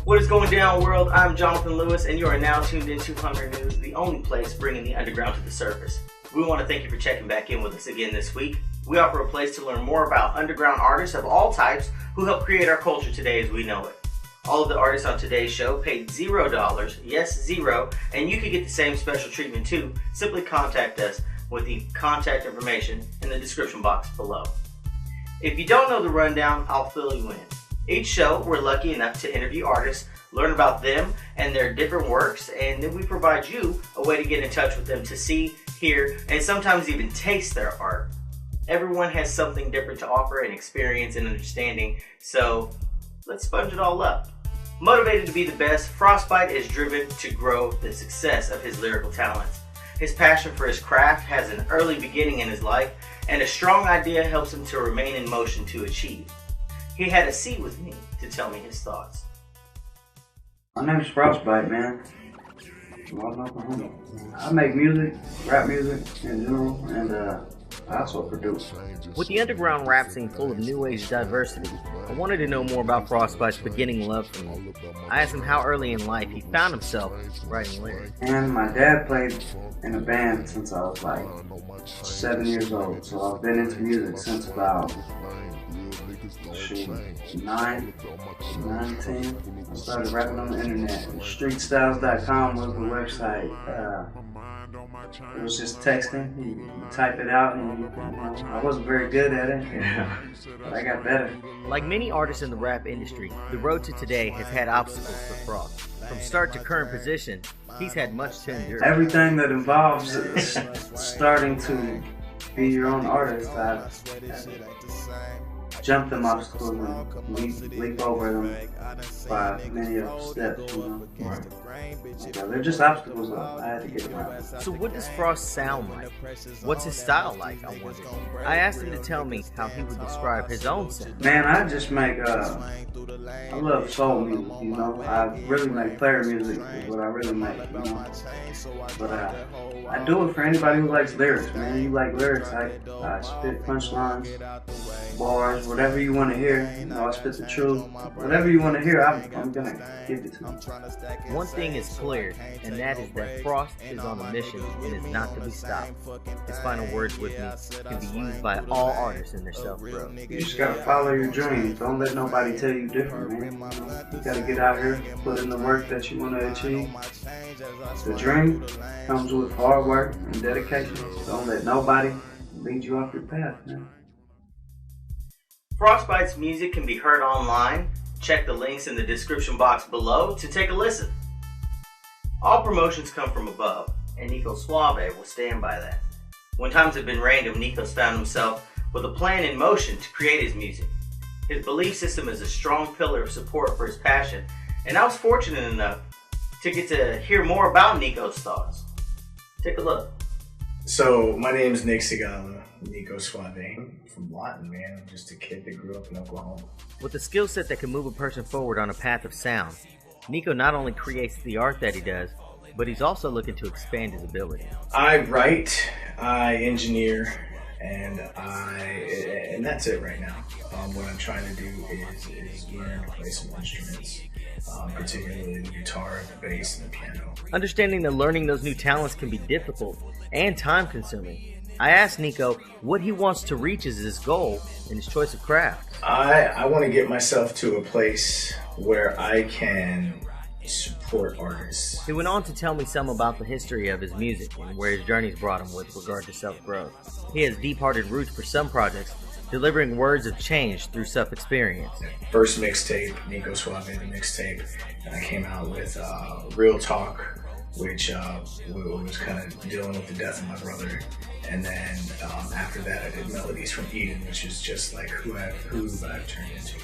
What is going down, world? I'm Jonathan Lewis, and you are now tuned into hUnGr, the only place bringing the underground to the surface. We want to thank you for checking back in with us again this week. We offer a place to learn more about underground artists of all types who help create our culture today as we know it. All of the artists on today's show paid $0, yes, zero, and you can get the same special treatment too. Simply contact us with the contact information in the description box below. If you don't know the rundown, I'll fill you in. Each show, we're lucky enough to interview artists, learn about them and their different works, and then we provide you a way to get in touch with them to see, hear, and sometimes even taste their art. Everyone has something different to offer and experience and understanding, so let's sponge it all up. Motivated to be the best, Frostbite is driven to grow the success of his lyrical talents. His passion for his craft has an early beginning in his life, and a strong idea helps him to remain in motion to achieve. He had a seat with me to tell me his thoughts. My name is Frostbite, man. I make music, rap music in general, and I also produce. With the underground rap scene full of new age diversity, I wanted to know more about Frostbite's beginning love for music. I asked him how early in life he found himself writing lyrics. And my dad played in a band since I was like 7 years old, so I've been into music since about 9, 10. I started rapping on the internet. Streetstyles.com was the website. It was just texting. You type it out, and I wasn't very good at it, but I got better. Like many artists in the rap industry, the road to today has had obstacles for Frost. From start to current position, he's had much to endure. Everything that involves starting to be your own artist, I jump them obstacles and leap over them by many of the steps, Right. They're just obstacles though. I had to get around. So what does Frost sound like? What's his style like, I wonder? I asked him to tell me how he would describe his own sound. Man, I just make, I love soul music, I really make player music is what I really make, But I do it for anybody who likes lyrics, man. You like lyrics, I spit punchlines, bars, whatever you want to hear. I spit the truth. Whatever you want to hear, I'm going to give it to you. One thing is clear, and that is that Frost is on a mission and is not to be stopped. His final words with me can be used by all artists in their self-growth. You just got to follow your dreams. Don't let nobody tell you different, man. You got to get out here, put in the work that you want to achieve. The dream comes with hard work and dedication. Don't let nobody lead you off your path, man. Frostbite's music can be heard online. Check the links in the description box below to take a listen. All promotions come from above, and Niko Suave will stand by that. When times have been random, Niko's found himself with a plan in motion to create his music. His belief system is a strong pillar of support for his passion, and I was fortunate enough to get to hear more about Niko's thoughts. Take a look. So, my name is Niko Suave. From Lawton, man. I'm just a kid that grew up in Oklahoma. With a skill set that can move a person forward on a path of sound, Niko not only creates the art that he does, but he's also looking to expand his ability. I write, I engineer, and that's it right now. What I'm trying to do is learn to play some instruments, particularly the guitar, the bass, and the piano. Understanding that learning those new talents can be difficult and time-consuming, I asked Niko what he wants to reach as his goal in his choice of craft. I want to get myself to a place where I can support artists. He went on to tell me some about the history of his music and where his journey's brought him with regard to self-growth. He has deep-hearted roots for some projects, delivering words of change through self-experience. First mixtape, Nico Suave, the mixtape, and I came out with Real Talk, which was kind of dealing with the death of my brother. And then after that, I did Melodies from Eden, which is just like who I've turned into.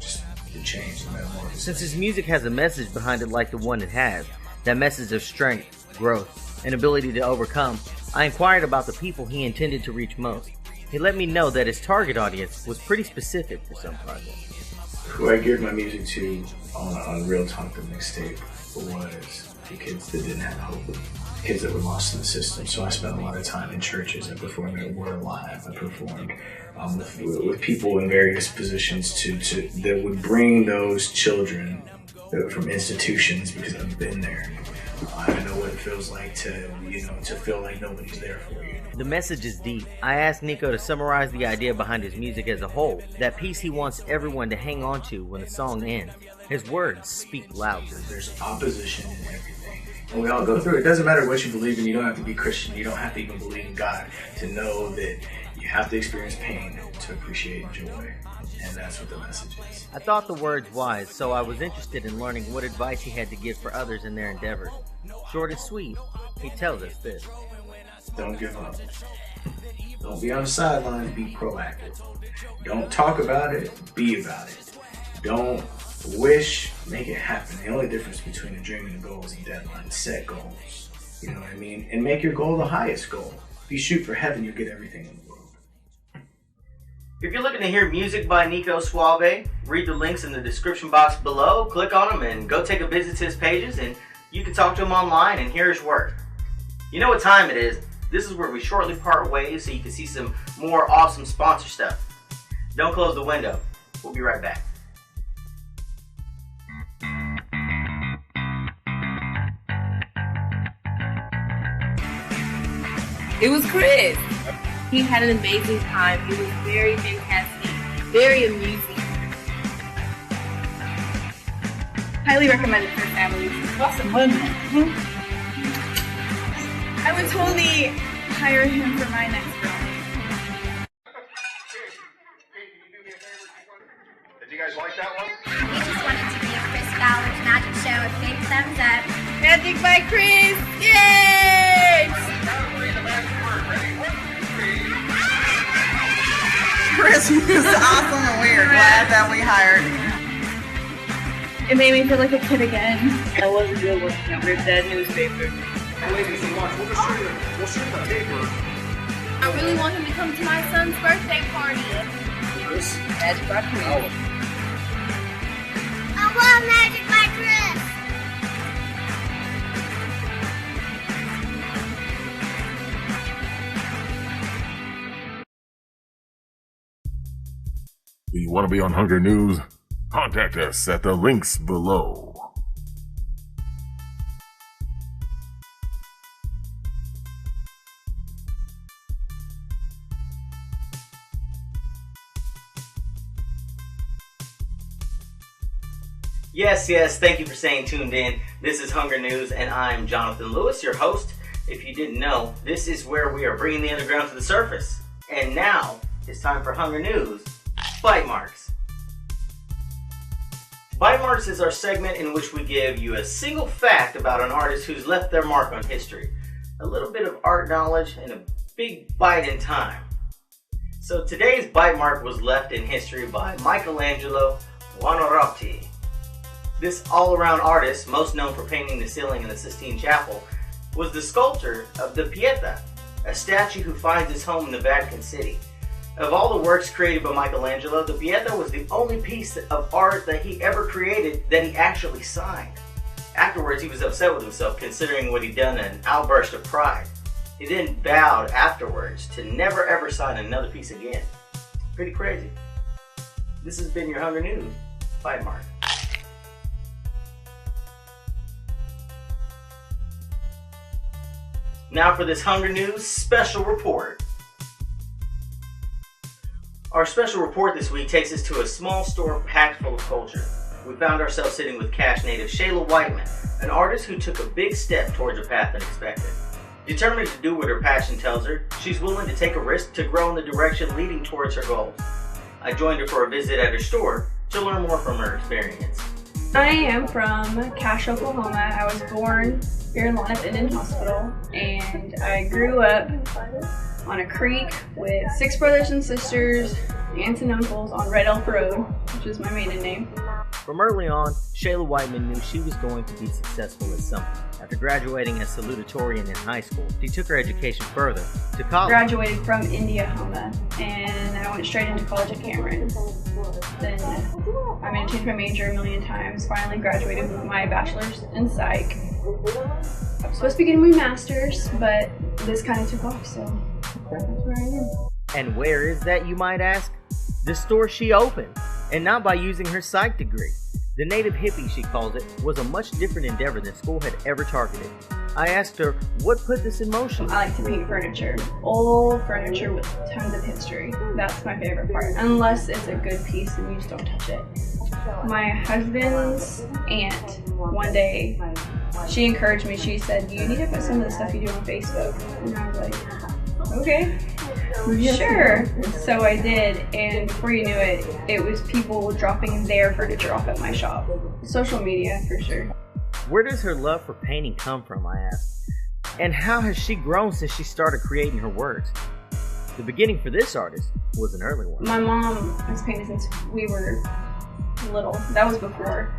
Just the change, the metamorphosis. Since his music has a message behind it like the one it has, that message of strength, growth, and ability to overcome, I inquired about the people he intended to reach most. He let me know that his target audience was pretty specific for some projects. Who I geared my music to on Real Talk, the mixtape, was the kids that didn't have hope. kids that were lost in the system. So I spent a lot of time in churches. I performed at Word Live. I performed with people in various positions that would bring those children from institutions, because I've been there. I know what it feels like to feel like nobody's there for you. The message is deep. I asked Nico to summarize the idea behind his music as a whole, that piece he wants everyone to hang on to when the song ends. His words speak loudly. There's opposition in everything. And we all go through it. It doesn't matter what you believe in. You don't have to be Christian. You don't have to even believe in God to know that you have to experience pain to appreciate joy. And that's what the message is. I thought the words wise, so I was interested in learning what advice he had to give for others in their endeavors. Short and sweet, he tells us this. Don't give up. Don't be on the sidelines, be proactive. Don't talk about it, be about it. Don't wish, make it happen. The only difference between a dream and a goal is a deadline. Set goals. You know what I mean? And make your goal the highest goal. If you shoot for heaven, you'll get everything in the world. If you're looking to hear music by Niko Suave, read the links in the description box below, click on them, and go take a visit to his pages, and you can talk to him online and hear his work. You know what time it is. This is where we shortly part ways so you can see some more awesome sponsor stuff. Don't close the window. We'll be right back. It was Chris. He had an amazing time. He was very fantastic, very amusing. Highly recommended for families. Awesome, wasn't it? I would totally hire him for my next film. Did you guys like that one? We just wanted to give Chris Fowler's magic show a big thumbs up. Magic by Chris! Yay! Chris was awesome, and we are glad that we hired him. It made me feel like a kid again. I wasn't good working at that newspaper. Ladies and watch, we'll show you the paper. I really want him to come to my son's birthday party. Magic by Chris. I want Magic by Chris. Do you want to be on Hunger News? Contact us at the links below. Yes, thank you for staying tuned in. This is Hunger News, and I'm Jonathan Lewis, your host. If you didn't know, this is where we are bringing the underground to the surface. And now, it's time for Hunger News Bite Marks. Bite Marks is our segment in which we give you a single fact about an artist who's left their mark on history. A little bit of art knowledge and a big bite in time. So today's bite mark was left in history by Michelangelo Buonarroti. This all-around artist, most known for painting the ceiling in the Sistine Chapel, was the sculptor of the Pieta, a statue who finds its home in the Vatican City. Of all the works created by Michelangelo, the Pieta was the only piece of art that he ever created that he actually signed. Afterwards, he was upset with himself, considering what he'd done in an outburst of pride. He then vowed afterwards to never ever sign another piece again. Pretty crazy. This has been your Hunger News. Bite Mark. Now for this Hunger News special report. Our special report this week takes us to a small store packed full of culture. We found ourselves sitting with Cash native Shailah Whiteman, an artist who took a big step towards a path unexpected. Determined to do what her passion tells her, she's willing to take a risk to grow in the direction leading towards her goals. I joined her for a visit at her store to learn more from her experience. I am from Cache, Oklahoma. I was born here in Lana Indian Hospital, and I grew up on a creek with 6 brothers and sisters, aunts and uncles on Red Elk Road, which is my maiden name. From early on, Shailah Whiteman knew she was going to be successful at something. After graduating as salutatorian in high school, she took her education further to college. Graduated from Indiana, and I went straight into college at Cameron. Then I made to change my major a million times. Finally graduated with my bachelor's in psych. I was supposed to be getting my master's, but this kind of took off, so that's where I am. And where is that, you might ask? The store she opened, and not by using her psych degree. The native hippie, she calls it, was a much different endeavor than school had ever targeted. I asked her what put this in motion. I like to paint furniture. Old furniture with tons of history. That's my favorite part, unless it's a good piece and you just don't touch it. My husband's aunt, one day, she encouraged me. She said, you need to put some of the stuff you do on Facebook. And I was like, okay, sure. So I did, and before you knew it, it was people dropping their furniture off at my shop. Social media, for sure. Where does her love for painting come from, I asked? And how has she grown since she started creating her works? The beginning for this artist was an early one. My mom has painted since we were little. That was before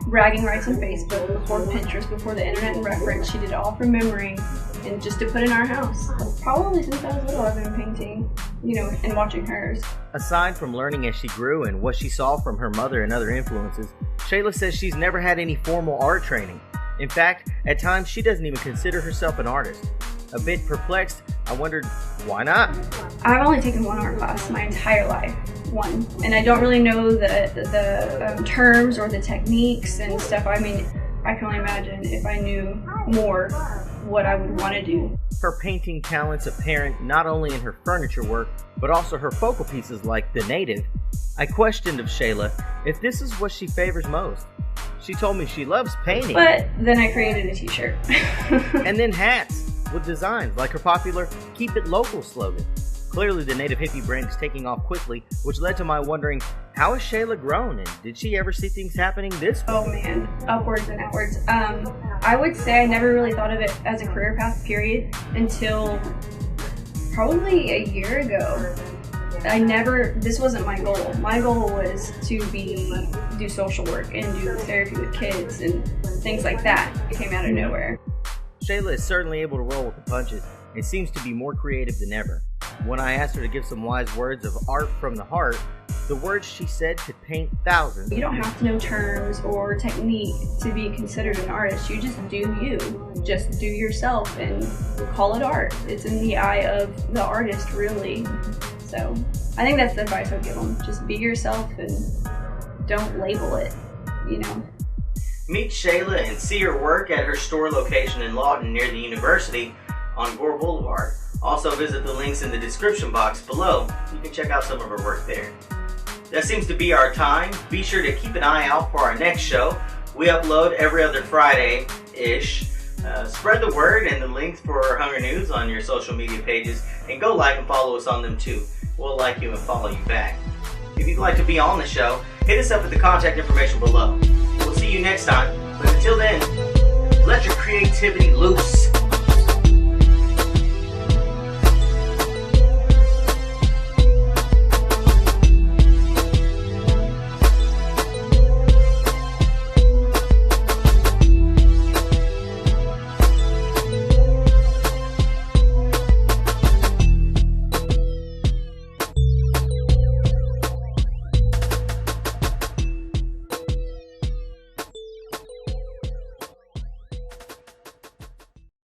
bragging rights on Facebook, before Pinterest, before the internet and reference. She did it all from memory and just to put in our house. Probably since I was little I've been painting, you know, and watching hers. Aside from learning as she grew and what she saw from her mother and other influences, Shayla says she's never had any formal art training. In fact, at times she doesn't even consider herself an artist. A bit perplexed, I wondered, why not? I've only taken one art class my entire life. One. And I don't really know the terms or the techniques and stuff. I mean, I can only imagine if I knew more what I would want to do. Her painting talents apparent not only in her furniture work, but also her focal pieces like The Native. I questioned of Shayla if this is what she favors most. She told me she loves painting. But then I created a t-shirt. And then hats with designs like her popular Keep It Local slogan. Clearly the native hippie brand is taking off quickly, which led to my wondering, how has Shayla grown, and did she ever see things happening this way? Oh man, upwards and outwards. I would say I never really thought of it as a career path, period, until probably a year ago. This wasn't my goal. My goal was to do social work and do therapy with kids and things like that. It came out of nowhere. Shayla is certainly able to roll with the punches and seems to be more creative than ever. When I asked her to give some wise words of art from the heart, the words she said could paint thousands. You don't have to know terms or technique to be considered an artist. You just do you. Just do yourself and call it art. It's in the eye of the artist, really. So I think that's the advice I would give them. Just be yourself and don't label it, you know. Meet Shayla and see her work at her store location in Lawton near the university on Gore Boulevard. Also visit the links in the description box below. You can check out some of her work there. That seems to be our time. Be sure to keep an eye out for our next show. We upload every other Friday-ish. Spread the word and the links for Hunger News on your social media pages, and go like and follow us on them too. We'll like you and follow you back. If you'd like to be on the show, hit us up at the contact information below. We'll see you next time, but until then, let your creativity loose.